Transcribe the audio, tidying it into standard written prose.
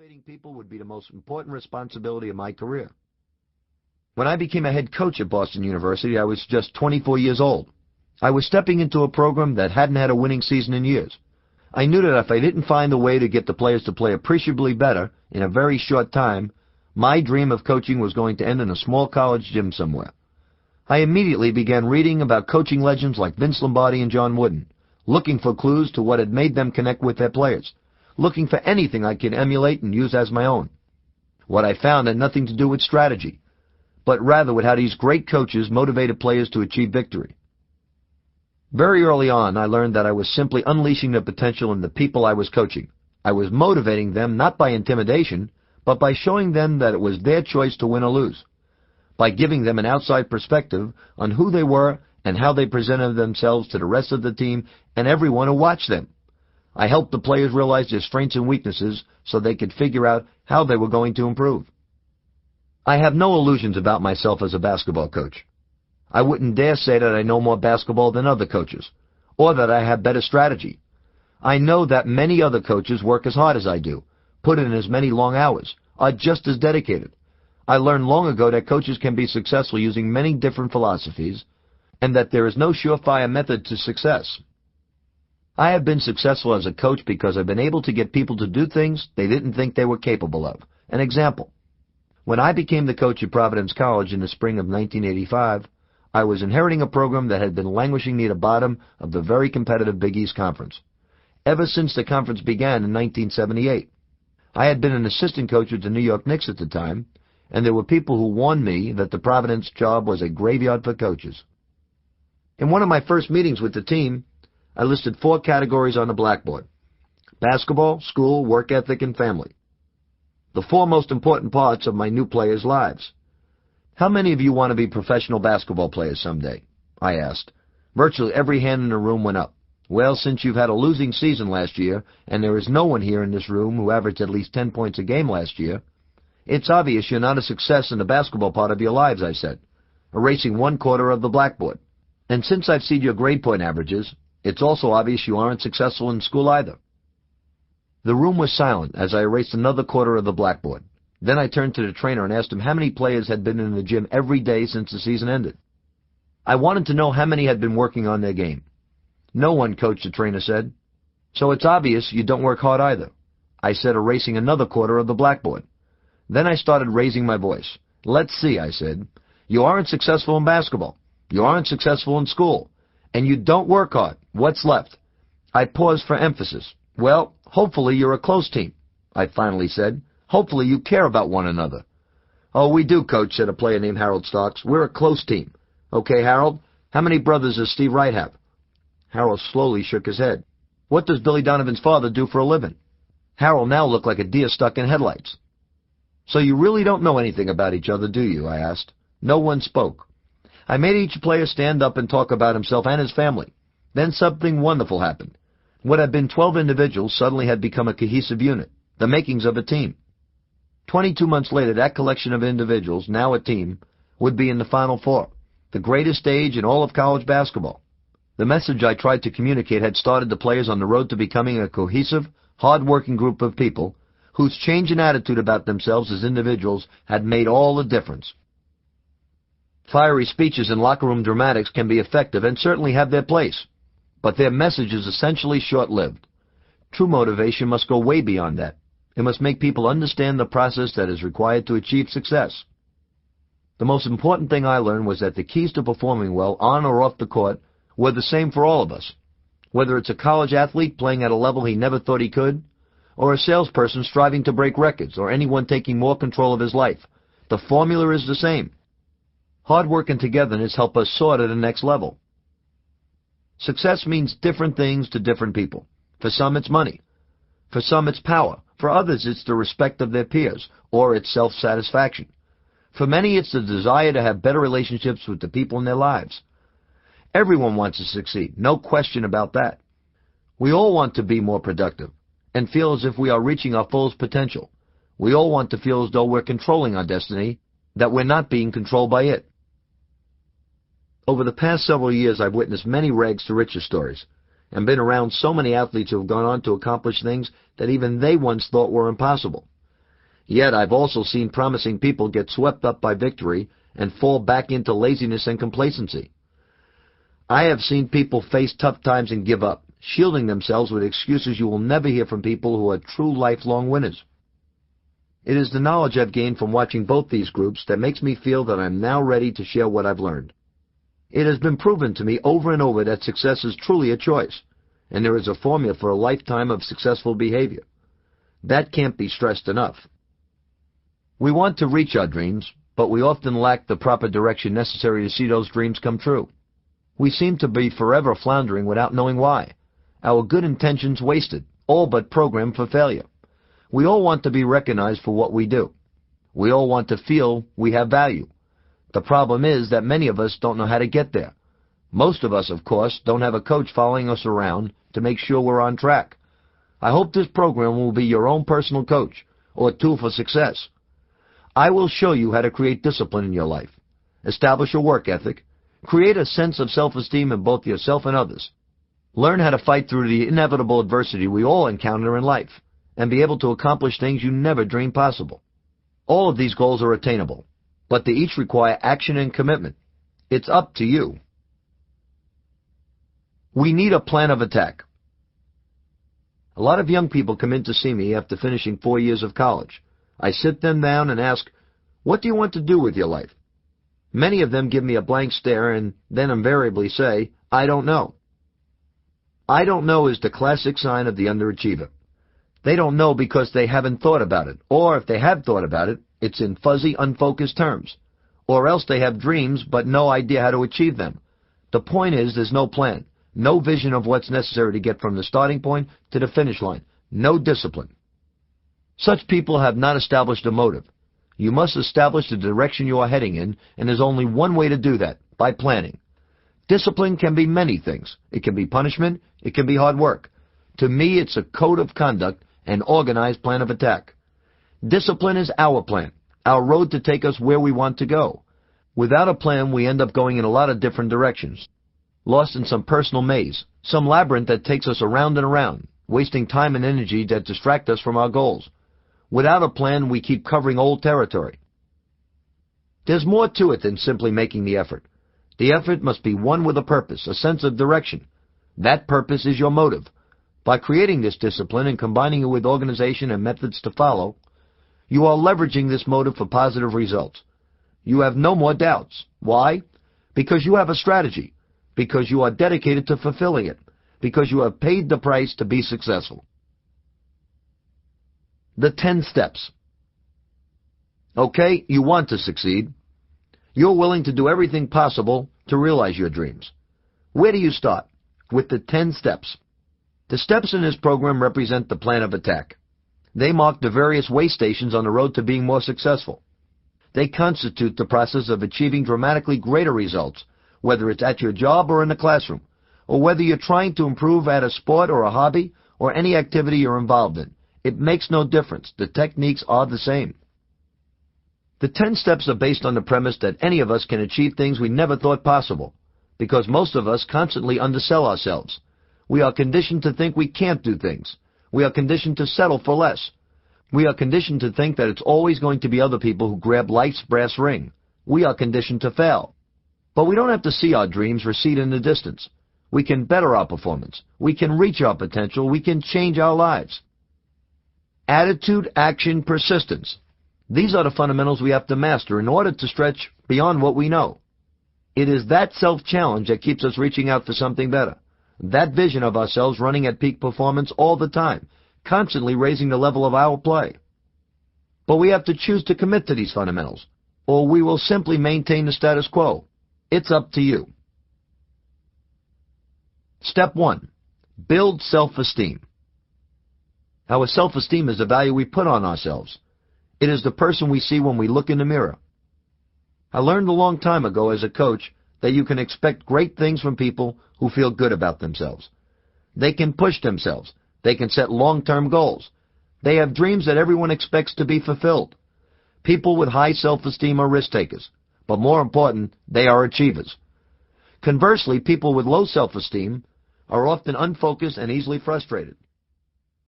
Motivating people would be the most important responsibility of my career. When I became a head coach at Boston University, I was just 24 years old. I was stepping into a program that hadn't had a winning season in years. I knew that if I didn't find a way to get the players to play appreciably better in a very short time, my dream of coaching was going to end in a small college gym somewhere. I immediately began reading about coaching legends like Vince Lombardi and John Wooden, looking for clues to what had made them connect with their players, looking for anything I could emulate and use as my own. What I found had nothing to do with strategy, but rather with how these great coaches motivated players to achieve victory. Very early on, I learned that I was simply unleashing the potential in the people I was coaching. I was motivating them not by intimidation, but by showing them that it was their choice to win or lose, by giving them an outside perspective on who they were and how they presented themselves to the rest of the team and everyone who watched them. I helped the players realize their strengths and weaknesses so they could figure out how they were going to improve. I have no illusions about myself as a basketball coach. I wouldn't dare say that I know more basketball than other coaches, or that I have better strategy. I know that many other coaches work as hard as I do, put in as many long hours, are just as dedicated. I learned long ago that coaches can be successful using many different philosophies, and that there is no surefire method to success. I have been successful as a coach because I've been able to get people to do things they didn't think they were capable of. An example. When I became the coach at Providence College in the spring of 1985, I was inheriting a program that had been languishing near the bottom of the very competitive Big East Conference ever since the conference began in 1978. I had been an assistant coach with the New York Knicks at the time, and there were people who warned me that the Providence job was a graveyard for coaches. In one of my first meetings with the team, I listed 4 categories on the blackboard: basketball, school, work ethic, and family. The 4 most important parts of my new players' lives. How many of you want to be professional basketball players someday? I asked. Virtually every hand in the room went up. Well, since you've had a losing season last year, and there is no one here in this room who averaged at least 10 points a game last year, it's obvious you're not a success in the basketball part of your lives, I said, erasing 1/4 of the blackboard. And since I've seen your grade point averages, it's also obvious you aren't successful in school either. The room was silent as I erased another 1/4 of the blackboard. Then I turned to the trainer and asked him how many players had been in the gym every day since the season ended. I wanted to know how many had been working on their game. No one, Coach, the trainer said. So it's obvious you don't work hard either, I said, erasing another 1/4 of the blackboard. Then I started raising my voice. Let's see, I said. You aren't successful in basketball. You aren't successful in school. And you don't work hard. What's left? I paused for emphasis. Well, hopefully you're a close team, I finally said. Hopefully you care about one another. Oh, we do, Coach, said a player named Harold Starks. We're a close team. Okay, Harold, how many brothers does Steve Wright have? Harold slowly shook his head. What does Billy Donovan's father do for a living? Harold now looked like a deer stuck in headlights. So you really don't know anything about each other, do you? I asked. No one spoke. I made each player stand up and talk about himself and his family. Then something wonderful happened. What had been 12 individuals suddenly had become a cohesive unit, the makings of a team. 22 months later, that collection of individuals, now a team, would be in the Final Four, the greatest stage in all of college basketball. The message I tried to communicate had started the players on the road to becoming a cohesive, hard-working group of people whose change in attitude about themselves as individuals had made all the difference. Fiery speeches and locker room dramatics can be effective and certainly have their place, but their message is essentially short-lived. True motivation must go way beyond that. It must make people understand the process that is required to achieve success. The most important thing I learned was that the keys to performing well on or off the court were the same for all of us. Whether it's a college athlete playing at a level he never thought he could, or a salesperson striving to break records, or anyone taking more control of his life, the formula is the same. Hard work and togetherness help us soar to the next level. Success means different things to different people. For some, it's money. For some, it's power. For others, it's the respect of their peers, or it's self-satisfaction. For many, it's the desire to have better relationships with the people in their lives. Everyone wants to succeed, no question about that. We all want to be more productive and feel as if we are reaching our fullest potential. We all want to feel as though we're controlling our destiny, that we're not being controlled by it. Over the past several years, I've witnessed many rags to riches stories and been around so many athletes who have gone on to accomplish things that even they once thought were impossible. Yet I've also seen promising people get swept up by victory and fall back into laziness and complacency. I have seen people face tough times and give up, shielding themselves with excuses you will never hear from people who are true lifelong winners. It is the knowledge I've gained from watching both these groups that makes me feel that I'm now ready to share what I've learned. It has been proven to me over and over that success is truly a choice, and there is a formula for a lifetime of successful behavior. That can't be stressed enough. We want to reach our dreams, but we often lack the proper direction necessary to see those dreams come true. We seem to be forever floundering without knowing why. Our good intentions wasted, all but programmed for failure. We all want to be recognized for what we do. We all want to feel we have value. The problem is that many of us don't know how to get there. Most of us, of course, don't have a coach following us around to make sure we're on track. I hope this program will be your own personal coach or tool for success. I will show you how to create discipline in your life, establish a work ethic, create a sense of self-esteem in both yourself and others, learn how to fight through the inevitable adversity we all encounter in life, and be able to accomplish things you never dreamed possible. All of these goals are attainable, but they each require action and commitment. It's up to you. We need a plan of attack. A lot of young people come in to see me after finishing 4 years of college. I sit them down and ask, "What do you want to do with your life?" Many of them give me a blank stare and then invariably say, "I don't know." I don't know is the classic sign of the underachiever. They don't know because they haven't thought about it, or if they have thought about it, it's in fuzzy, unfocused terms. Or else they have dreams but no idea how to achieve them. The point is there's no plan, no vision of what's necessary to get from the starting point to the finish line, no discipline. Such people have not established a motive. You must establish the direction you are heading in, and there's only one way to do that, by planning. Discipline can be many things. It can be punishment. It can be hard work. To me, it's a code of conduct, an organized plan of attack. Discipline is our plan, our road to take us where we want to go. Without a plan, we end up going in a lot of different directions, lost in some personal maze, some labyrinth that takes us around and around, wasting time and energy that distract us from our goals. Without a plan, we keep covering old territory. There's more to it than simply making the effort. The effort must be one with a purpose, a sense of direction. That purpose is your motive. By creating this discipline and combining it with organization and methods to follow, you are leveraging this motive for positive results. You have no more doubts. Why? Because you have a strategy. Because you are dedicated to fulfilling it. Because you have paid the price to be successful. The 10 steps. Okay, you want to succeed. You're willing to do everything possible to realize your dreams. Where do you start? With the 10 steps. The steps in this program represent the plan of attack. They mark the various way stations on the road to being more successful. They constitute the process of achieving dramatically greater results, whether it's at your job or in the classroom, or whether you're trying to improve at a sport or a hobby or any activity you're involved in. It makes no difference. The techniques are the same. The 10 steps are based on the premise that any of us can achieve things we never thought possible, because most of us constantly undersell ourselves. We are conditioned to think we can't do things. We are conditioned to settle for less. We are conditioned to think that it's always going to be other people who grab life's brass ring. We are conditioned to fail. But we don't have to see our dreams recede in the distance. We can better our performance. We can reach our potential. We can change our lives. Attitude, action, persistence. These are the fundamentals we have to master in order to stretch beyond what we know. It is that self-challenge that keeps us reaching out for something better. That vision of ourselves running at peak performance all the time, constantly raising the level of our play. But we have to choose to commit to these fundamentals, or we will simply maintain the status quo. It's up to you. Step 1. Build self-esteem. Our self-esteem is the value we put on ourselves. It is the person we see when we look in the mirror. I learned a long time ago as a coach that you can expect great things from people who feel good about themselves. They can push themselves. They can set long-term goals. They have dreams that everyone expects to be fulfilled. People with high self-esteem are risk-takers, but more important, they are achievers. Conversely, people with low self-esteem are often unfocused and easily frustrated.